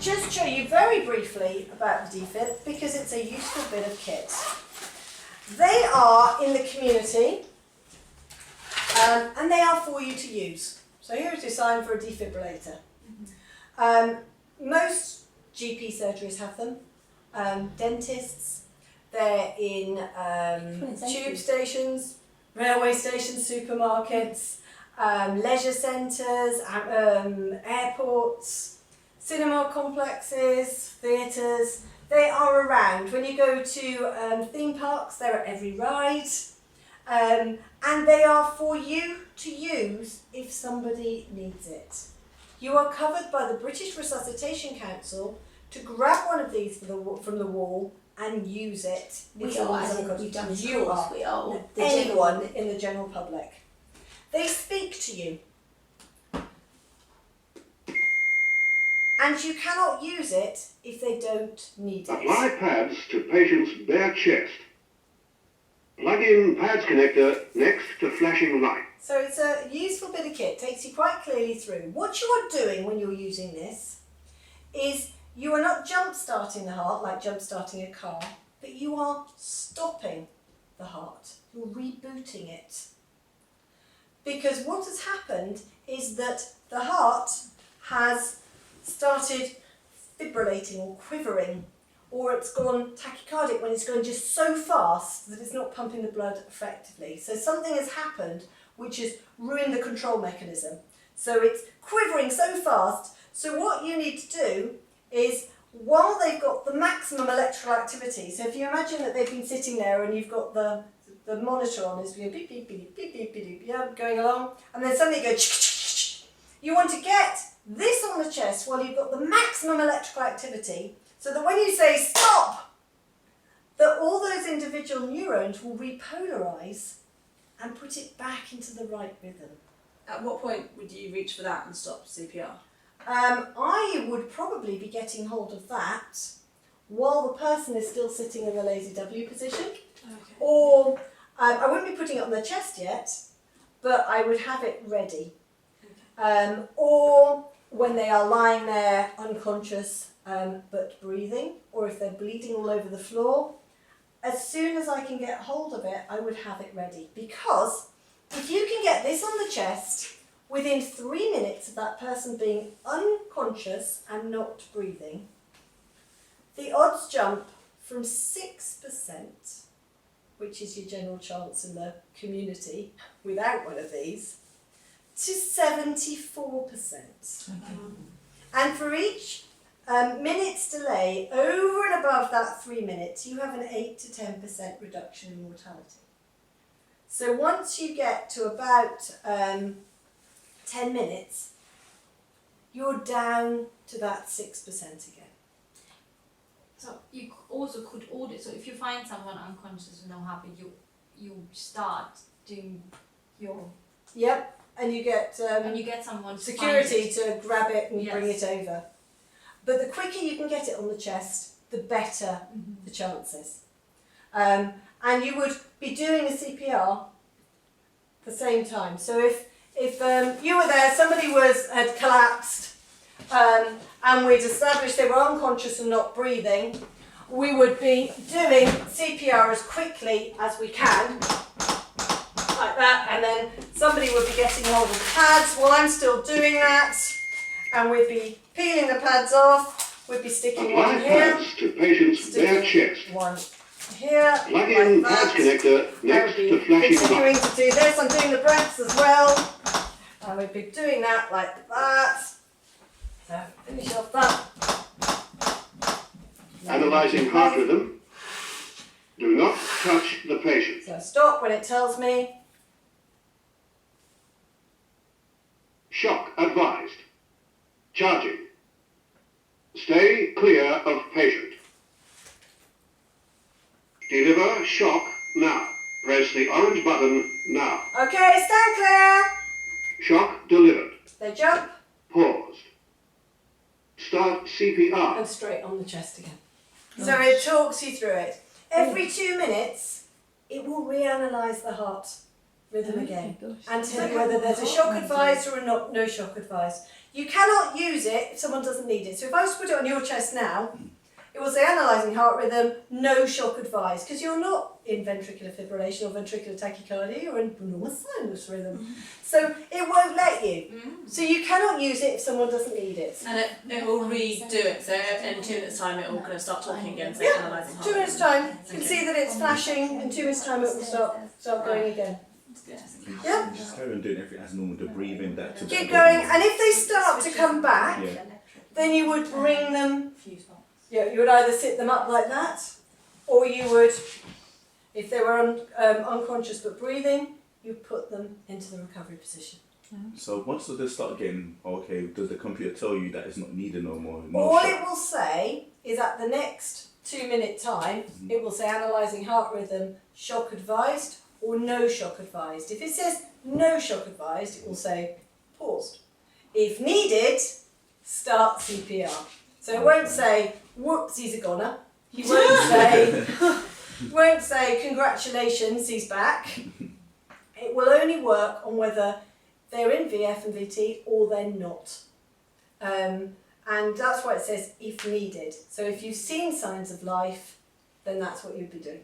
just show you very briefly about the defib because it's a useful bit of kit. They are in the community and they are for you to use. So here it is signed for a defibrillator. Most GP surgeries have them. Dentists, they're in tube stations, railway stations, supermarkets, leisure centres, airports, cinema complexes, theatres. They are around. When you go to theme parks, they're at every ride. And they are for you to use if somebody needs it. You are covered by the British Resuscitation Council to grab one of these from the wall and use it. We are, as in we've done this course, we are. Anyone in the general public. They speak to you. And you cannot use it if they don't need it. Apply pads to patient's bare chest. Plug in pads connector next to flashing light. So it's a useful bit of kit, takes you quite clearly through. What you are doing when you're using this is you are not jump starting the heart like jump starting a car, but you are stopping the heart. You're rebooting it. Because what has happened is that the heart has started fibrillating or quivering, or it's gone tachycardic when it's going just so fast that it's not pumping the blood effectively. So something has happened which has ruined the control mechanism. So it's quivering so fast. So what you need to do is, while they've got the maximum electrical activity, so if you imagine that they've been sitting there and you've got the monitor on, is being beep, beep, beep, beep, beep, beep, beep, yeah, going along, and then suddenly it goes, you want to get this on the chest while you've got the maximum electrical activity, so that when you say stop, that all those individual neurons will repolarize and put it back into the right rhythm. At what point would you reach for that and stop CPR? I would probably be getting hold of that while the person is still sitting in the lazy W position. Okay. Or I wouldn't be putting it on their chest yet, but I would have it ready. Okay. Or when they are lying there unconscious but breathing, or if they're bleeding all over the floor, as soon as I can get hold of it, I would have it ready. Because if you can get this on the chest within 3 minutes of that person being unconscious and not breathing, the odds jump from 6%, which is your general chance in the community without one of these, to 74%. And for each minute's delay over and above that 3 minutes, you have an 8 to 10% reduction in mortality. So once you get to about 10 minutes, you're down to that 6% again. So you also could order, so if you find someone unconscious with no heartbeat, you start doing your... Yep, and you get someone security to grab it and Yes. bring it over. But the quicker you can get it on the chest, the better the chances. And you would be doing a CPR at the same time. So if you were there, somebody had collapsed, and we'd established they were unconscious and not breathing, we would be doing CPR as quickly as we can, like that, and then somebody would be getting hold of the pads while I'm still doing that, and we'd be peeling the pads off, we'd be sticking one Apply here, pads to patient's bare chest. one here, Plug in like pads that. connector I next would to be flashing continuing light. to do this. I'm doing the breaths as well. And we'd be doing that like that. So finish off that. Analyzing heart rhythm. Do not touch the patient. So stop when it tells me. Shock advised. Charging. Stay clear of patient. Deliver shock now. Press the orange button now. Okay, stand clear. Shock delivered. They jump Paused. Start CPR. and straight on the chest again. So it talks you through it. Every 2 minutes, it will reanalyse the heart rhythm again, gosh. and tell you whether there's a shock advised or a no shock advised. You cannot use it if someone doesn't need it. So if I was to put it on your chest now, it will say analysing heart rhythm, no shock advised, because you're not in ventricular fibrillation or ventricular tachycardia, you're in normal sinus rhythm. So it won't let you. So you cannot use it if someone doesn't need it. And it will redo it, so in 2 minutes' time it will kind of start talking again, so Yeah, analysing heart 2 minutes rhythm. time, you can see that it's flashing, in 2 minutes time it will start going again. Yeah. Just carry on doing everything as normal, the breathing, that to Keep that going, and if they start to come back, Yeah. then you would bring them, you would either sit them up like that, or you would, if they were unconscious but breathing, you put them into the recovery position. So once they start again, okay, does the computer tell you that it's not needed no more? No All shock? it will say is at the next 2 minute time, it will say analysing heart rhythm, shock advised or no shock advised. If it says no shock advised, it will say paused. If needed, start CPR. So it won't say, whoops, he's a goner. He won't say, congratulations, he's back. It will only work on whether they're in VF and VT or they're not. And that's why it says if needed. So if you've seen signs of life, then that's what you'd be doing.